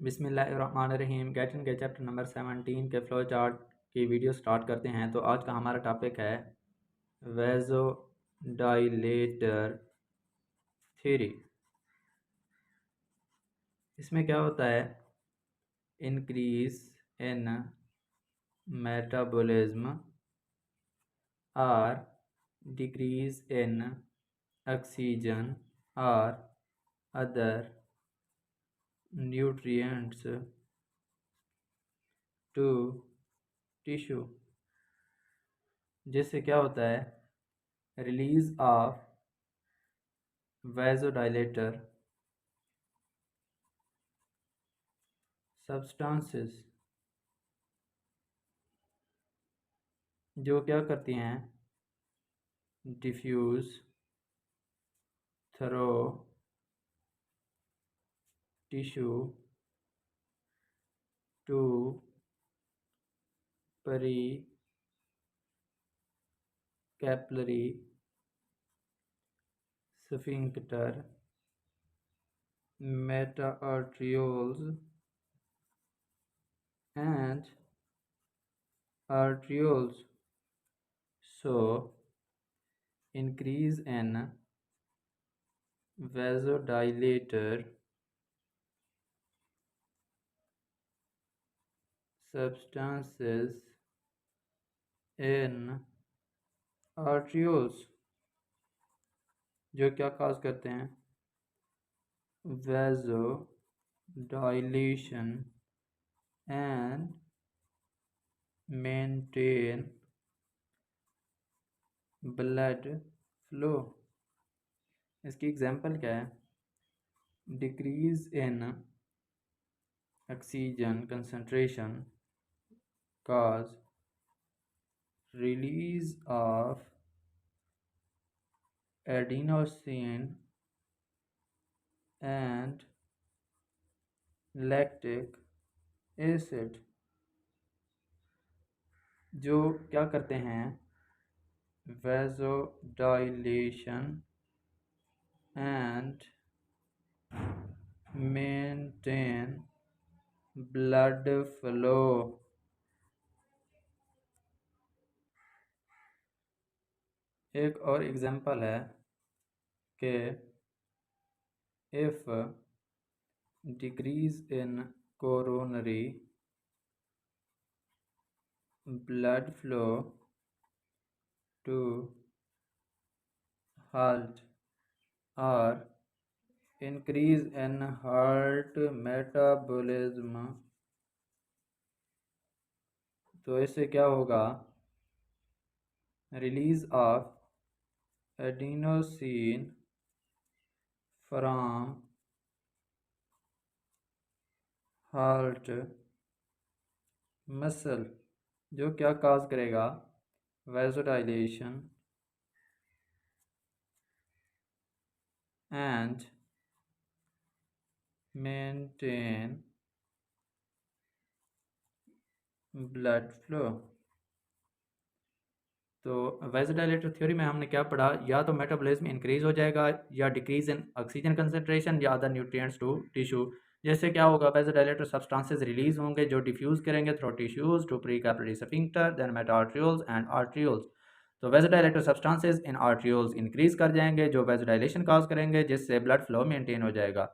बिस्मिल्लाहिर्रहमानिर्रहीम। Get in के chapter number 17 के फ्लो चार्ट की वीडियो स्टार्ट करते हैं। तो आज का हमारा टॉपिक है वेज़ोडाइलेटर थ्योरी। इसमें क्या होता है, इंक्रीज इन मेटाबॉलिज्म और डिक्रीज इन ऑक्सीजन और अदर न्यूट्रिएंट्स टू टिश्यू, जिससे क्या होता है, रिलीज ऑफ वेज़ोडाइलेटर सब्सटेंसेस जो क्या करती हैं, डिफ्यूज़ थ्रो टिश्यू टू परी capillary sphincter meta-arterioles and arterioles. So increase in vasodilator substances in arterioles जो क्या काज करते हैं, vasodilation and maintain blood flow। इसकी एग्जांपल क्या है, decrease in oxygen concentration cause release of adenosine and lactic acid जो क्या करते हैं, vasodilation and maintain blood flow। एक और एग्जांपल है कि if decrease in coronary blood flow to heart or increase in heart metabolism, तो इससे क्या होगा, release of adenosine from heart muscle जो क्या काज करेगा, वेज़ोडाइलेशन एंड मेंटेन ब्लड फ्लो। तो वेज़ोडाइलेटर थ्योरी में हमने क्या पढ़ा, या तो मेटाबॉलिज्म इंक्रीज हो जाएगा या डिक्रीज इन ऑक्सीजन कंसंट्रेशन या अदर न्यूट्रिएंट्स टू टिश्यू। जैसे क्या होगा, वेज़ोडाइलेटर सब्सटेंसेस रिलीज होंगे जो डिफ्यूज करेंगे through tissues to pre capillary sphincter then metarterioles and arterioles. तो vasodilator substances in arterioles increase कर जाएंगे जो वेज़ोडाइलेशन काज करेंगे, जिससे ब्लड फ्लो मेंटेन हो जाएगा।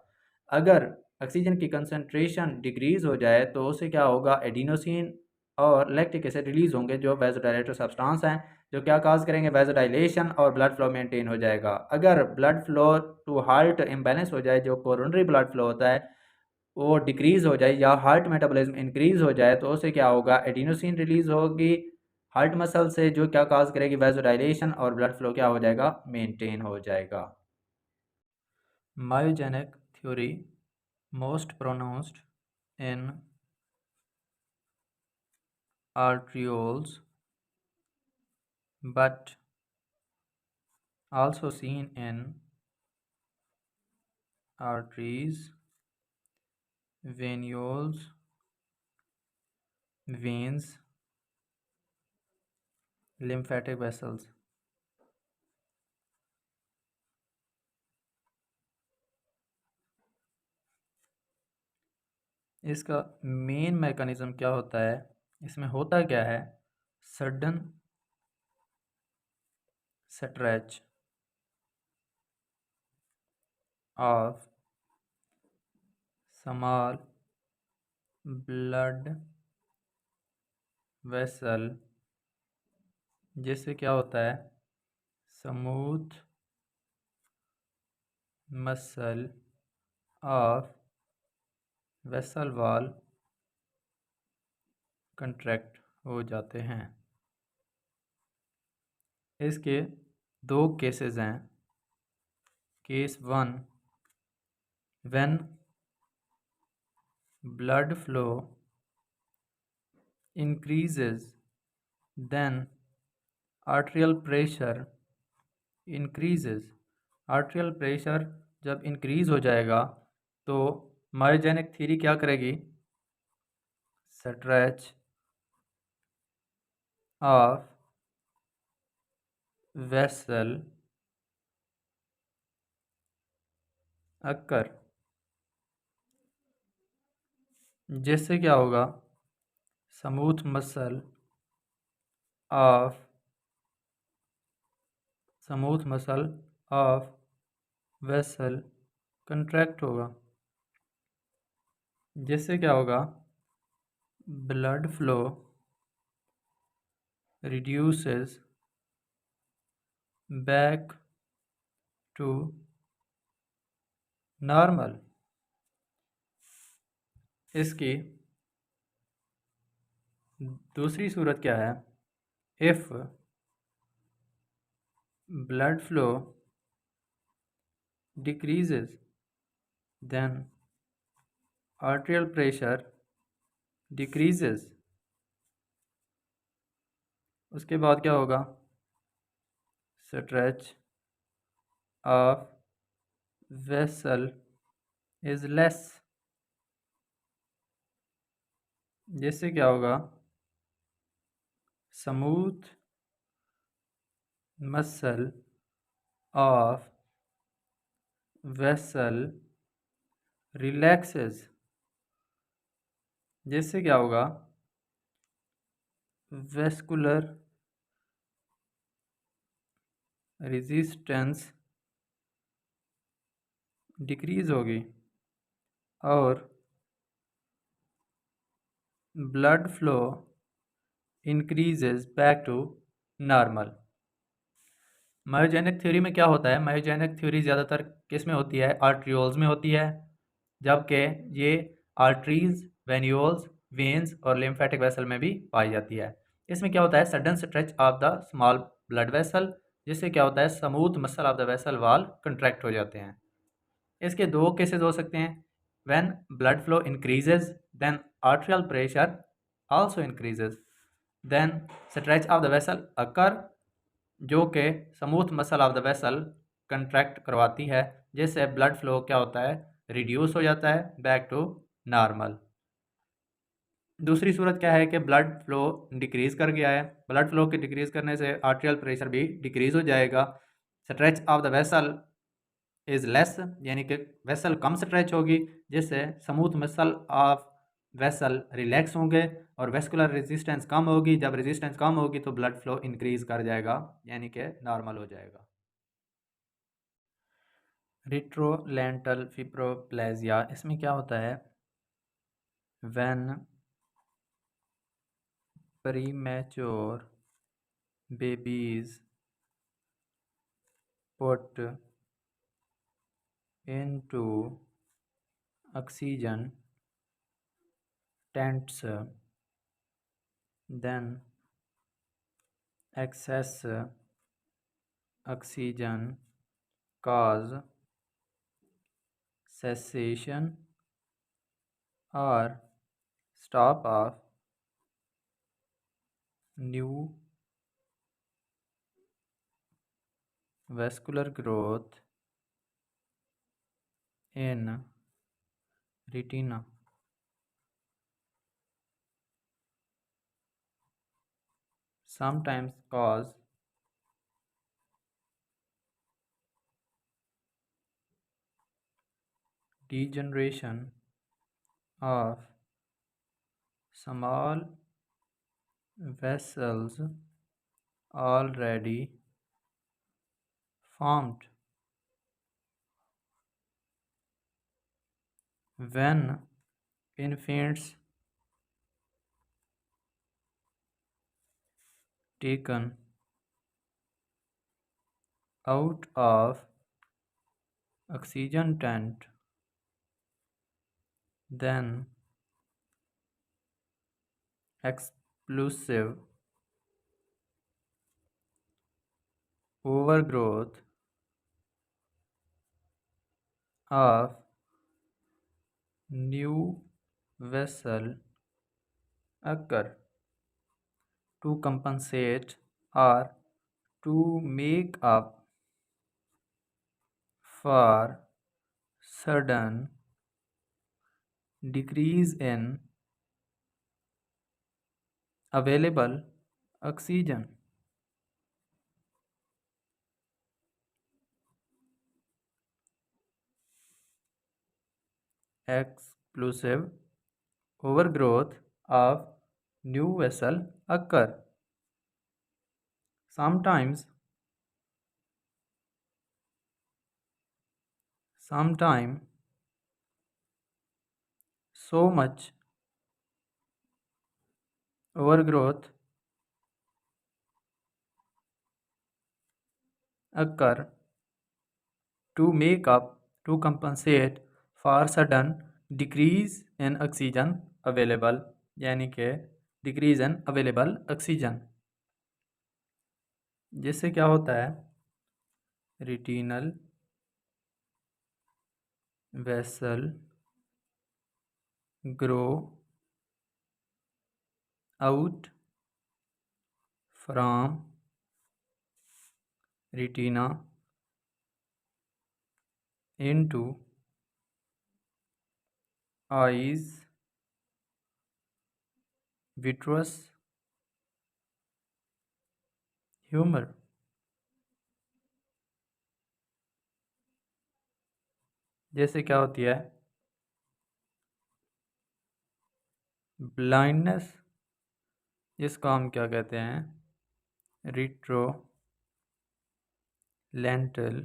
अगर ऑक्सीजन की कंसंट्रेशन डिक्रीज हो जाए तो उससे क्या होगा, एडिनोसिन और लैक्टिक एसिड रिलीज होंगे जो वेज़ोडाइलेटर सब्सटेंस हैं, जो क्या काज करेंगे, वेज़ोडाइलेशन और ब्लड फ्लो मेंटेन हो जाएगा। अगर blood flow to heart imbalance हो जाए, जो कोरोनरी ब्लड फ्लो होता है वो डिक्रीज हो जाए या हार्ट मेटाबॉलिज्म इंक्रीज हो जाए, तो उससे क्या होगा, एडिनोसिन रिलीज होगी हार्ट मसल से जो क्या काज करेगी, वेज़ोडाइलेशन और ब्लड फ्लो क्या हो जाएगा, मेंटेन हो जाएगा। Myogenic theory most pronounced in arterioles but also seen in arteries, venules, veins, lymphatic vessels। इसका मेन मैकेनिज्म क्या होता है, इसमें होता क्या है, sudden stretch of small blood vessel, जिससे क्या होता है, smooth muscle of vessel wall contract हो जाते हैं। इसके दो केसेस हैं। Case 1, when blood flow increases then arterial pressure increases। Arterial pressure जब इंक्रीज हो जाएगा तो मायोजेनिक थ्योरी क्या करेगी, स्ट्रेच ऑफ वेसल अकर, जिससे क्या होगा, smooth muscle of vessel contract होगा, जिससे क्या होगा, blood flow reduces back to normal। इसकी दूसरी सूरत क्या है, if blood flow decreases then arterial pressure decreases। उसके बाद क्या होगा, stretch of vessel is less, जिससे क्या होगा, smooth muscle of vessel relaxes, जिससे क्या होगा, वेस्कुलर रेजिस्टेंस डिक्रीज होगी और blood flow increases back to normal. Myogenic theory में क्या होता है, मायोजेनिक थ्योरी ज़्यादातर किस में होती है, आर्ट्रियोल्स में होती है, जबकि ये आर्टरीज, वेन्यूल्स, वेन्स और लिम्फेटिक वेसल में भी पाई जाती है। इसमें क्या होता है, sudden stretch of the small blood vessel, जिससे क्या होता है, smooth muscle of the vessel wall contract हो जाते हैं। इसके दो केसेस हो सकते हैं, when blood flow increases then arterial pressure also increases, then stretch of the vessel occur, जो कि smooth muscle of the vessel contract करवाती है, जिससे ब्लड फ्लो क्या होता है, रिड्यूस हो जाता है बैक टू नॉर्मल। दूसरी सूरत क्या है कि ब्लड फ्लो डिक्रीज़ कर गया है, ब्लड फ्लो के डिक्रीज़ करने से आर्ट्रियल प्रेशर भी डिक्रीज़ हो जाएगा, stretch of the vessel is less, यानी कि वेसल कम स्ट्रेच होगी, जिससे smooth muscle of vessel relax होंगे और वेस्कुलर रेजिस्टेंस कम होगी। जब रेजिस्टेंस कम होगी तो ब्लड फ्लो इंक्रीज़ कर जाएगा, यानी कि नॉर्मल हो जाएगा। रिट्रोलेंटल फिब्रोप्लेजिया, इसमें क्या होता है, when premature babies put into oxygen tents, then excess oxygen cause cessation or stop of new vascular growth in retina। Sometimes cause degeneration of small vessels already formed. When infants taken out of oxygen tent, then explosive overgrowth of new vessel occur to compensate or to make up for sudden decrease in available oxygen. Explosive overgrowth of new vessel occur. Sometime so much overgrowth occur to make up to compensate for sudden decrease in oxygen available, यानी कि decrease in available oxygen, जिससे क्या होता है retinal vessel grow out from retina into eyes, vitreous humor, जैसे क्या होती है ब्लाइंडनेस, जिसको हम क्या कहते हैं रिट्रो लेंटल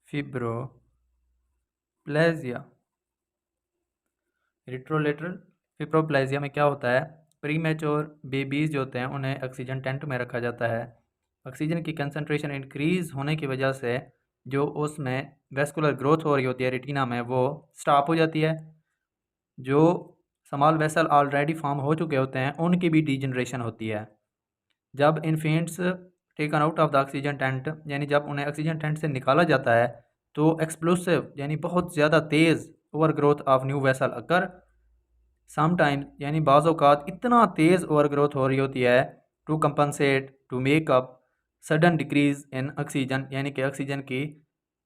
फिब्रोप्लेजिया। रिट्रोलेटरल फिब्रोप्लेजिया में क्या होता है प्री मैच्योर बेबीज़ जो होते हैं उन्हें ऑक्सीजन टेंट में रखा जाता है। ऑक्सीजन की कंसंट्रेशन इंक्रीज होने की वजह से जो उसमें वेस्कुलर ग्रोथ हो रही होती है रेटिना में वो स्टॉप हो जाती है। जो स्मॉल वेसल ऑलरेडी फॉर्म हो चुके होते हैं उनकी भी डीजनरेशन होती है। जब infants taken out of the oxygen tent यानी जब उन्हें ऑक्सीजन टेंट से निकाला जाता है तो एक्सप्लोसिव यानी बहुत ज़्यादा तेज़ over growth of new vessel occur sometime यानी बाज़ औक़ात इतना तेज़ ओवर ग्रोथ हो रही होती है to compensate to make up sudden decrease in oxygen यानी कि ऑक्सीजन की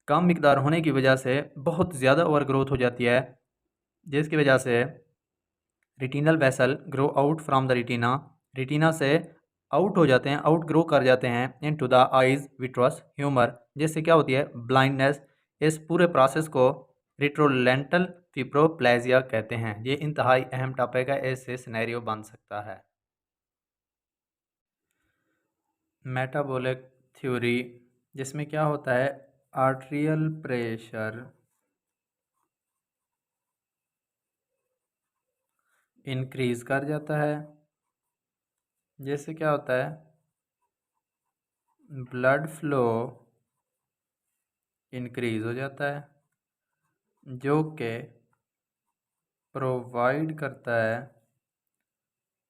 कम मिकदार होने की वजह से बहुत ज़्यादा ओवर ग्रोथ हो जाती है, जिसकी वजह से retinal vessel grow out from the retina, retina से आउट हो जाते हैं, आउट ग्रो कर जाते हैं into the eyes vitreous humour, जिससे क्या होती है ब्लाइंडनेस। इस पूरे प्रोसेस को रिट्रोलेंटल फिब्रोप्लेजिया कहते हैं। ये इंतहाई अहम टॉपिक है, इससे सिनेरियो बन सकता है। मेटाबॉलिक थ्योरी, जिसमें क्या होता है आर्ट्रियल प्रेशर इंक्रीज कर जाता है, जिससे क्या होता है ब्लड फ्लो इंक्रीज हो जाता है, जो कि प्रोवाइड करता है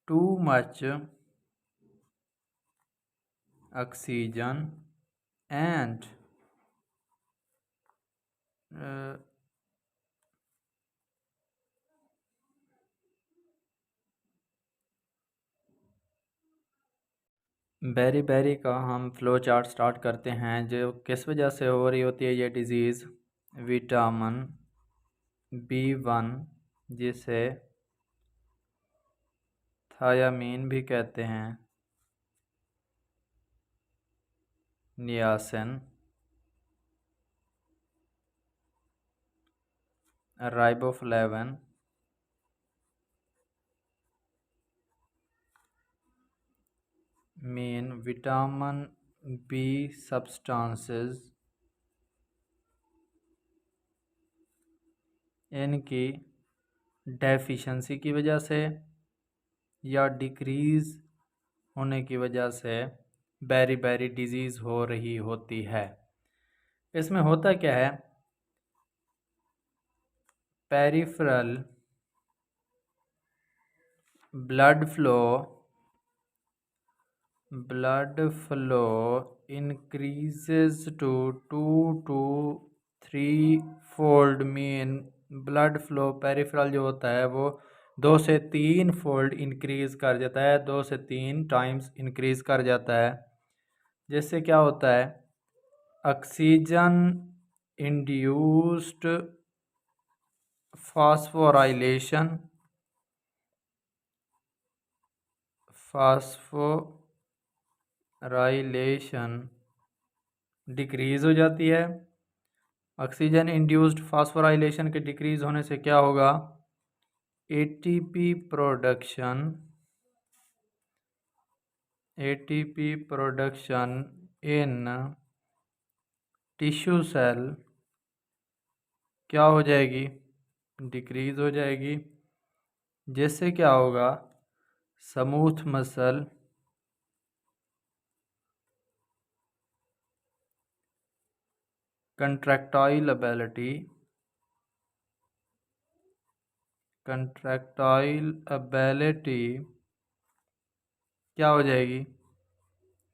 too much oxygen and beriberi का हम फ्लो चार्ट स्टार्ट करते हैं। जो किस वजह से हो रही होती है ये डिज़ीज़, विटामिन B1 जिसे थायामीन भी कहते हैं, niacin, riboflavin, mean vitamin B substances इनकी डेफिशिएंसी की वजह से या डिक्रीज़ होने की वजह से बेरी बेरी डिजीज़ हो रही होती है। इसमें होता क्या है, peripheral blood flow increases to 2 to 3 fold mean blood flow peripheral जो होता है वो 2 से 3 फोल्ड इंक्रीज कर जाता है, 2 से 3 टाइम्स इंक्रीज कर जाता है। जिससे क्या होता है, ऑक्सीजन इंड्यूस्ड फास्फोराइलेशन डिक्रीज हो जाती है। ऑक्सीजन इंड्यूस्ड फास्फोराइलेशन के डिक्रीज होने से क्या होगा, ATP production in tissue cell क्या हो जाएगी, डिक्रीज हो जाएगी। जिससे क्या होगा, स्मूथ मसल कंट्रैक्टाइल एबिलिटी क्या हो जाएगी,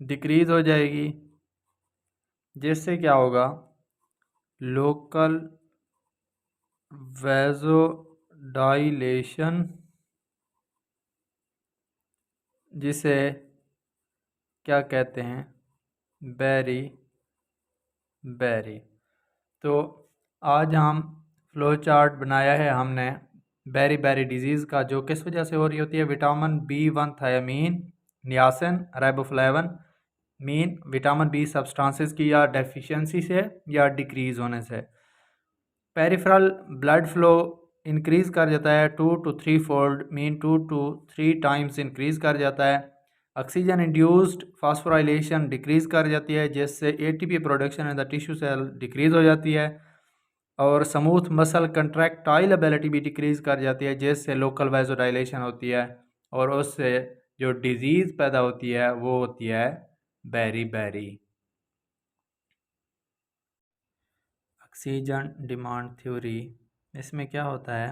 डिक्रीज हो जाएगी। जिससे क्या होगा, लोकल वैसोडाइलेशन जिसे क्या कहते हैं, बेरी तो आज हम फ्लो चार्ट बनाया है हमने बेरी बेरी डिजीज़ का, जो किस वजह से हो रही होती है, vitamin B1 thiamine niacin riboflavin mean vitamin B substances की या डेफिशिएंसी से या डिक्रीज होने से। पेरिफेरल ब्लड फ्लो इंक्रीज कर जाता है 2 to 3 fold mean 2 to 3 times increase कर जाता है। ऑक्सीजन इंड्यूस्ड फास्फोराइलेशन डिक्रीज कर जाती है, जिससे ATP production in the tissue cell decrease हो जाती है। और स्मूथ मसल कंट्रैक्टाइल एबिलिटी भी डिक्रीज कर जाती है, जिससे लोकल वैसोडाइलेशन होती है और उससे जो डिजीज़ पैदा होती है वो होती है beriberi. Oxygen demand theory, इसमें क्या होता है,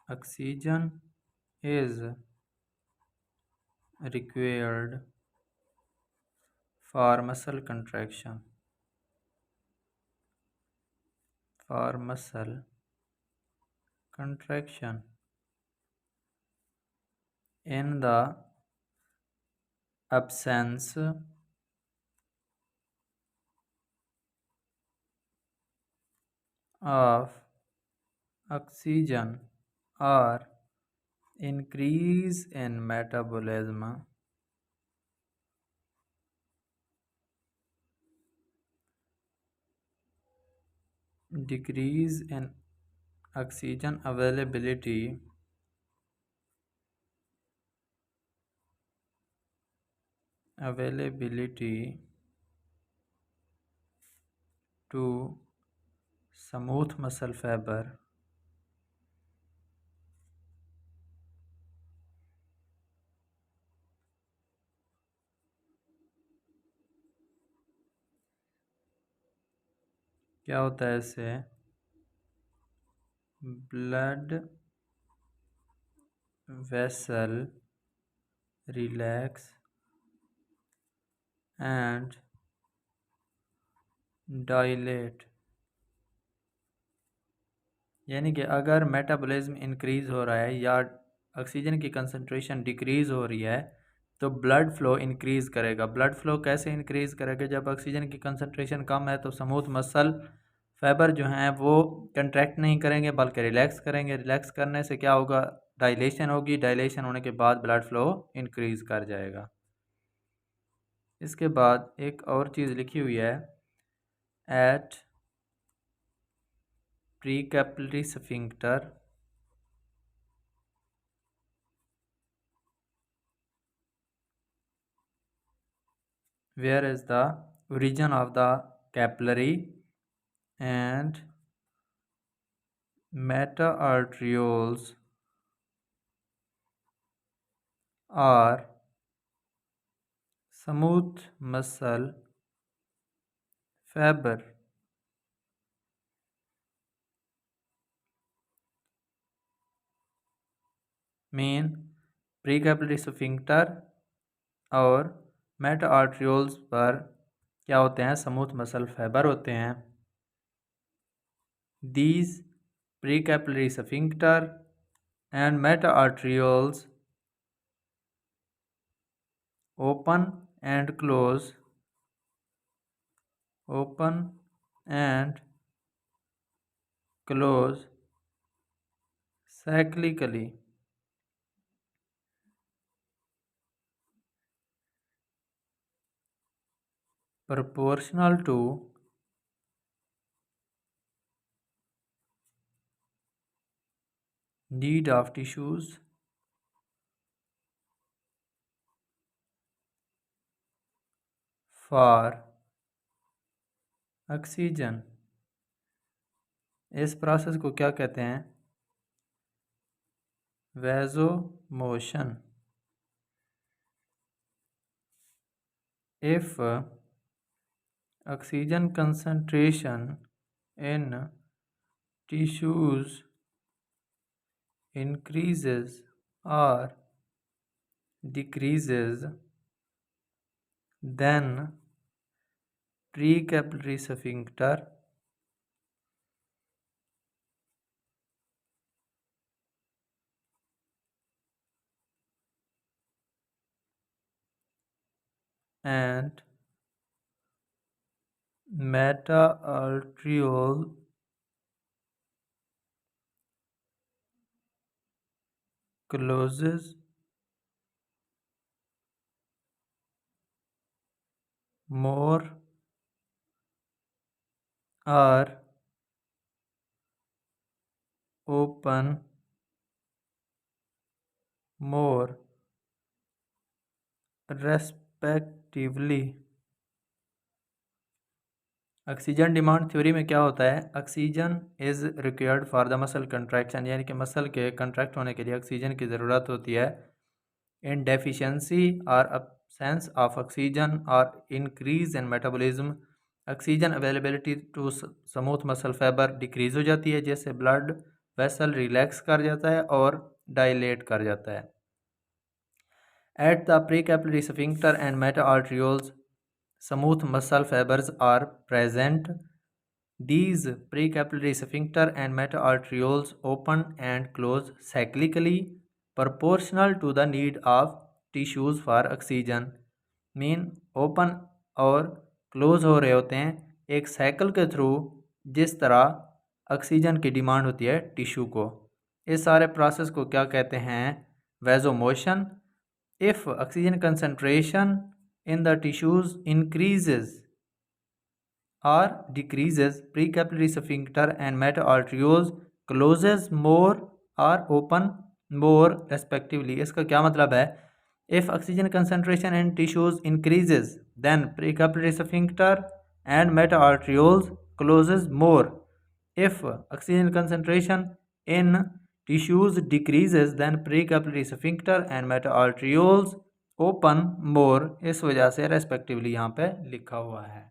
oxygen is required for muscle contraction in the absence of oxygen or increase in metabolism decrease in oxygen availability to smooth muscle fiber क्या होता है, इससे blood vessel relax and dilate. यानी कि अगर मेटाबॉलिज्म इंक्रीज़ हो रहा है या ऑक्सीजन की कंसंट्रेशन डिक्रीज़ हो रही है तो ब्लड फ्लो इंक्रीज़ करेगा। ब्लड फ्लो कैसे इंक्रीज़ करेगा, जब ऑक्सीजन की कंसंट्रेशन कम है तो स्मूथ मसल फाइबर जो हैं वो कंट्रैक्ट नहीं करेंगे बल्कि रिलैक्स करेंगे। रिलैक्स करने से क्या होगा, डायलेशन होगी, डायलेशन होने के बाद ब्लड फ्लो इंक्रीज़ कर जाएगा। इसके बाद एक और चीज़ लिखी हुई है, at pre capillary sphincter where is the origin of the capillary and meta-arterioles are smooth muscle fiber. Main precapillary sphincter और मेटा आर्ट्रियोल्स पर क्या होते हैं? स्मूथ मसल फाइबर होते हैं. These precapillary sphincter and meta arterioles open and close cyclically. Proportional to need of tissues for oxygen. इस process को क्या कहते हैं? वैसोमोशन. If oxygen concentration in tissues increases or decreases, then precapillary sphincter and meta-arteriole closes more or open more respectively. Oxygen demand theory में क्या होता है? Oxygen is required for the muscle contraction, यानी कि मसल के कंट्रैक्ट होने के लिए ऑक्सीजन की ज़रूरत होती है. इन डेफिशिएंसी और absence ऑफ ऑक्सीजन और increase in metabolism, oxygen availability to smooth muscle fibre decrease हो जाती है, जिससे ब्लड वेसल रिलैक्स कर जाता है और डायलेट कर जाता है. At the precapillary sphincter and meta arterioles smooth muscle fibers are present. These precapillary sphincter and meta-arterioles open and close cyclically, proportional to the need of tissues for oxygen. Mean open और close हो रहे होते हैं एक cycle के through, जिस तरह oxygen की डिमांड होती है टिश्यू को. इस सारे प्रोसेस को क्या कहते हैं? Vasomotion. If oxygen concentration in the tissues increases or decreases, precapillary sphincter and meta arterioles closes more or open more respectively. इसका क्या मतलब है? If oxygen concentration in tissues increases, then precapillary sphincter and meta arterioles closes more. If oxygen concentration in tissues decreases, then precapillary sphincter and meta arterioles open मोर, इस वजह से respectively यहाँ पे लिखा हुआ है.